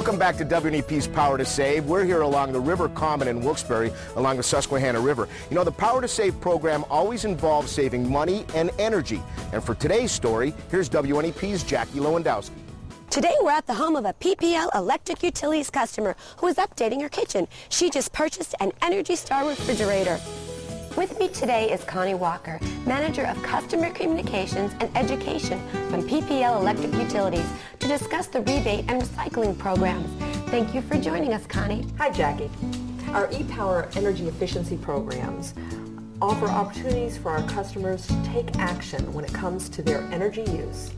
Welcome back to WNEP's Power to Save. We're here along the River Common in Wilkes-Barre, along the Susquehanna River. You know, the Power to Save program always involves saving money and energy. And for today's story, here's WNEP's Jackie Lewandowski. Today we're at the home of a PPL Electric Utilities customer who is updating her kitchen. She just purchased an Energy Star refrigerator. With me today is Connie Walker, Manager of Customer Communications and Education from PPL Electric Utilities, to discuss the rebate and recycling programs. Thank you for joining us, Connie. Hi, Jackie. Our ePower energy efficiency programs offer opportunities for our customers to take action when it comes to their energy use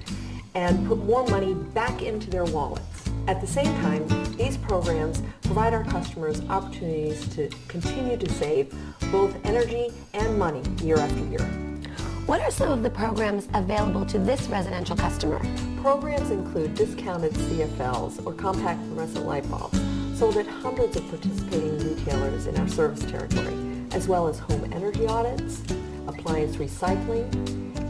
and put more money back into their wallets. At the same time, these programs provide our customers opportunities to continue to save both energy and money year after year. What are some of the programs available to this residential customer? Programs include discounted CFLs, or compact fluorescent light bulbs, sold at hundreds of participating retailers in our service territory, as well as home energy audits, appliance recycling,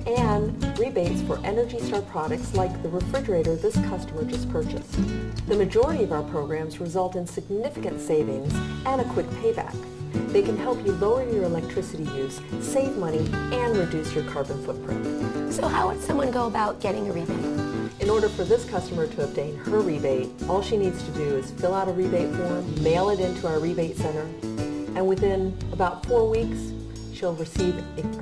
and rebates for Energy Star products like the refrigerator this customer just purchased. The majority of our programs result in significant savings and a quick payback. They can help you lower your electricity use, save money, and reduce your carbon footprint. So how would someone go about getting a rebate? In order for this customer to obtain her rebate, all she needs to do is fill out a rebate form, mail it into our rebate center, and within about 4 weeks, she'll receive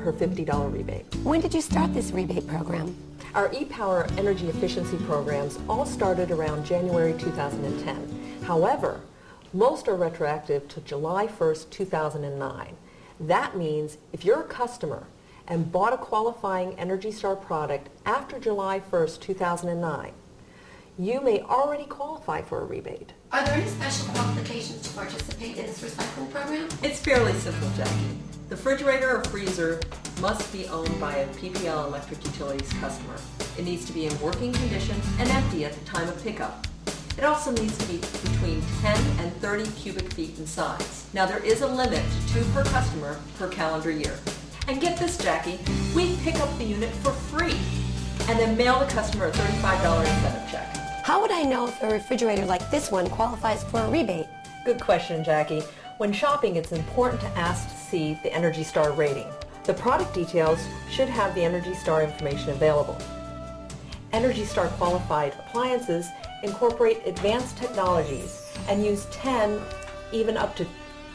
her $50 rebate. When did you start this rebate program? Our ePower energy efficiency programs all started around January 2010. However, most are retroactive to July 1st, 2009. That means if you're a customer and bought a qualifying Energy Star product after July 1st, 2009, you may already qualify for a rebate. Are there any special qualifications to participate in this recycling program? It's fairly simple, Jackie. The refrigerator or freezer must be owned by a PPL Electric Utilities customer. It needs to be in working condition and empty at the time of pickup. It also needs to be between 10 and 30 cubic feet in size. Now there is a limit to 2 per customer per calendar year. And get this, Jackie, we pick up the unit for free and then mail the customer a $35 incentive check. How would I know if a refrigerator like this one qualifies for a rebate? Good question, Jackie. When shopping, it's important to ask to see the Energy Star rating. The product details should have the Energy Star information available. Energy Star qualified appliances incorporate advanced technologies and use 10, even up to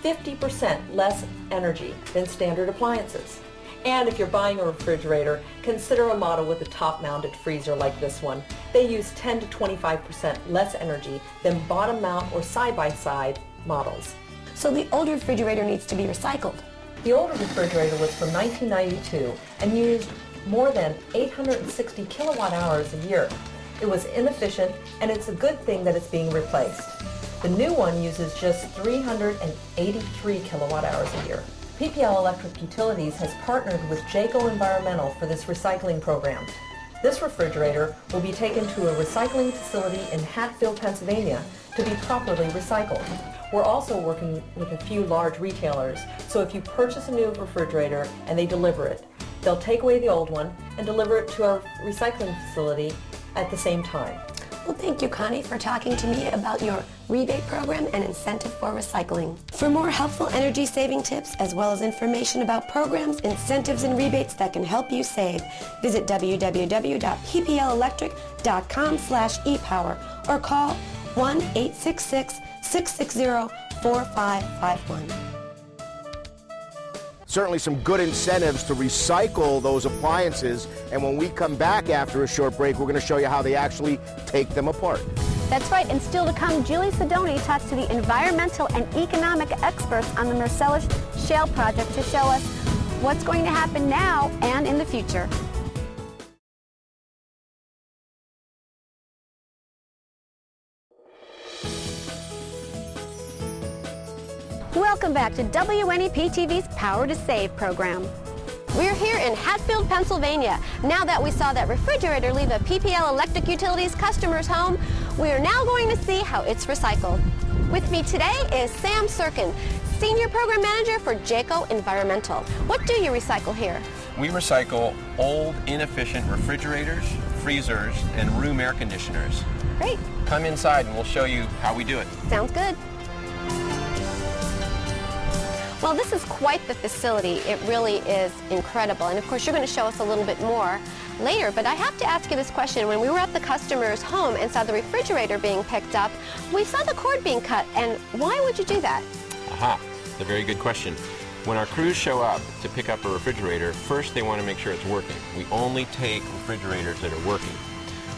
50% less energy than standard appliances. And if you're buying a refrigerator, consider a model with a top-mounted freezer like this one. They use 10 to 25% less energy than bottom-mount or side-by-side models. So the old refrigerator needs to be recycled. The older refrigerator was from 1992 and used more than 860 kilowatt hours a year. It was inefficient, and it's a good thing that it's being replaced. The new one uses just 383 kilowatt hours a year. PPL Electric Utilities has partnered with Jaco Environmental for this recycling program. This refrigerator will be taken to a recycling facility in Hatfield, Pennsylvania to be properly recycled. We're also working with a few large retailers, so if you purchase a new refrigerator and they deliver it, they'll take away the old one and deliver it to our recycling facility at the same time. Well, thank you, Connie, for talking to me about your rebate program and incentive for recycling. For more helpful energy saving tips, as well as information about programs, incentives, and rebates that can help you save, visit www.ppelectric.com/epower or call 1-866-660-4551. Certainly some good incentives to recycle those appliances, and when we come back after a short break, we're going to show you how they actually take them apart. That's right, and still to come, Julie Sidoni talks to the environmental and economic experts on the Marcellus Shale project to show us what's going to happen now and in the future. Welcome back to WNEP TV's Power to Save program. We're here in Hatfield, Pennsylvania. Now that we saw that refrigerator leave a PPL Electric Utilities customer's home, we are now going to see how it's recycled. With me today is Sam Sirkin, Senior Program Manager for Jaco Environmental. What do you recycle here? We recycle old, inefficient refrigerators, freezers, and room air conditioners. Great. Come inside and we'll show you how we do it. Sounds good. Well, this is quite the facility. It really is incredible. And of course, you're going to show us a little bit more later, but I have to ask you this question. When we were at the customer's home and saw the refrigerator being picked up, we saw the cord being cut, and why would you do that? Aha, that's a very good question. When our crews show up to pick up a refrigerator, first they want to make sure it's working. We only take refrigerators that are working.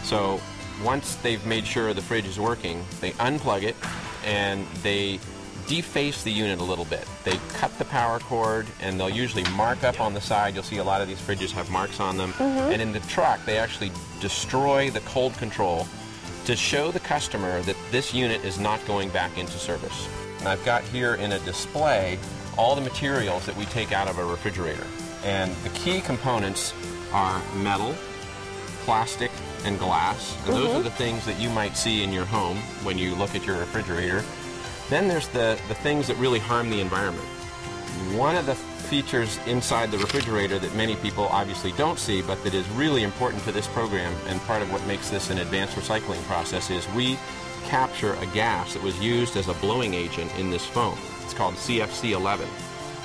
So once they've made sure the fridge is working, they unplug it and they deface the unit a little bit. They cut the power cord, and they'll usually mark up on the side. You'll see a lot of these fridges have marks on them. And in the truck, they actually destroy the cold control to show the customer that this unit is not going back into service. And I've got here in a display all the materials that we take out of a refrigerator. And the key components are metal, plastic, and glass. And those are the things that you might see in your home when you look at your refrigerator. Then there's the things that really harm the environment. One of the features inside the refrigerator that many people obviously don't see, but that is really important to this program and part of what makes this an advanced recycling process, is we capture a gas that was used as a blowing agent in this foam. It's called CFC-11.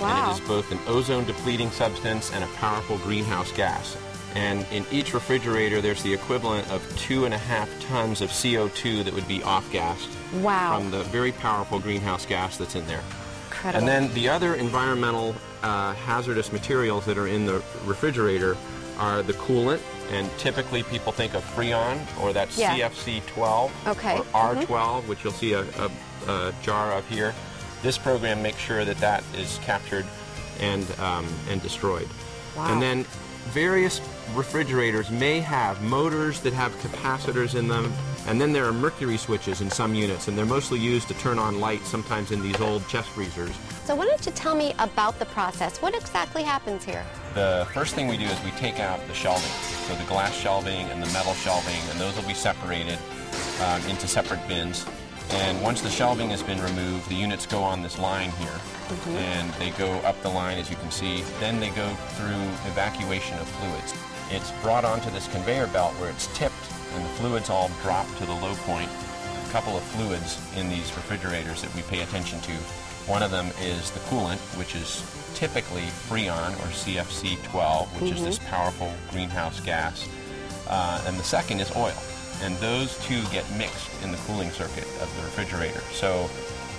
Wow. And it is both an ozone-depleting substance and a powerful greenhouse gas. And in each refrigerator, there's the equivalent of 2.5 tons of CO2 that would be off-gassed. Wow. From the very powerful greenhouse gas that's in there. Incredible. And then the other environmental hazardous materials that are in the refrigerator are the coolant, and typically people think of Freon, or that's CFC-12, okay. or R12, which you'll see a jar of here. This program makes sure that that is captured and destroyed. Wow. And then various refrigerators may have motors that have capacitors in them, and then there are mercury switches in some units, and they're mostly used to turn on lights, sometimes in these old chest freezers. So why don't you tell me about the process? What exactly happens here? The first thing we do is we take out the shelving, so the glass shelving and the metal shelving, and those will be separated into separate bins. And once the shelving has been removed, the units go on this line here, and they go up the line, as you can see. Then they go through evacuation of fluids. It's brought onto this conveyor belt where it's tipped, and the fluids all drop to the low point. A couple of fluids in these refrigerators that we pay attention to. One of them is the coolant, which is typically Freon, or CFC-12, which is this powerful greenhouse gas. And the second is oil. And those two get mixed in the cooling circuit of the refrigerator. So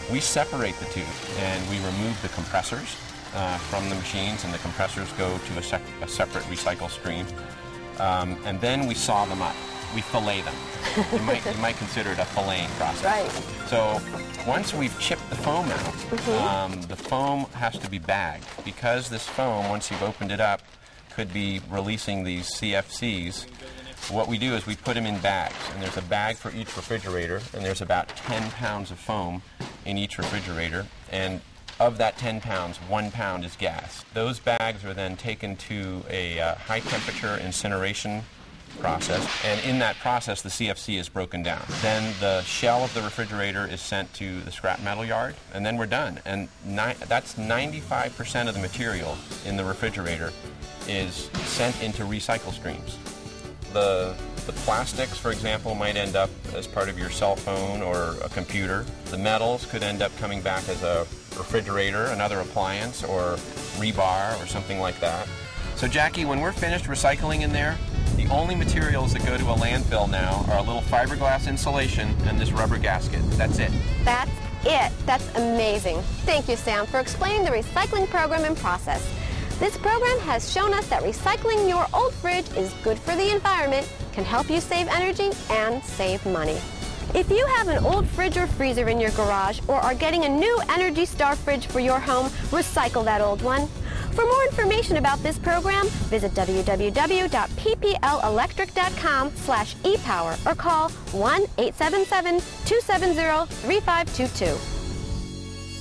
we separate the two, and we remove the compressors from the machines, and the compressors go to a separate recycle stream. And then we saw them up. We fillet them. You might consider it a filleting process. Right. So once we've chipped the foam out, the foam has to be bagged, because this foam, once you've opened it up, could be releasing these CFCs. What we do is we put them in bags, and there's a bag for each refrigerator, and there's about 10 pounds of foam in each refrigerator, and of that 10 pounds, 1 pound is gas. Those bags are then taken to a high-temperature incineration process, and in that process the CFC is broken down. Then the shell of the refrigerator is sent to the scrap metal yard, and then we're done. And that's 95% of the material in the refrigerator is sent into recycle streams. The plastics, for example, might end up as part of your cell phone or a computer. The metals could end up coming back as a refrigerator, another appliance, or rebar or something like that. So Jackie, when we're finished recycling in there, the only materials that go to a landfill now are a little fiberglass insulation and this rubber gasket. That's it. That's it. That's amazing. Thank you, Sam, for explaining the recycling program and process. This program has shown us that recycling your old fridge is good for the environment, can help you save energy, and save money. If you have an old fridge or freezer in your garage, or are getting a new Energy Star fridge for your home, recycle that old one. For more information about this program, visit www.pplelectric.com/ePower or call 1-877-270-3522.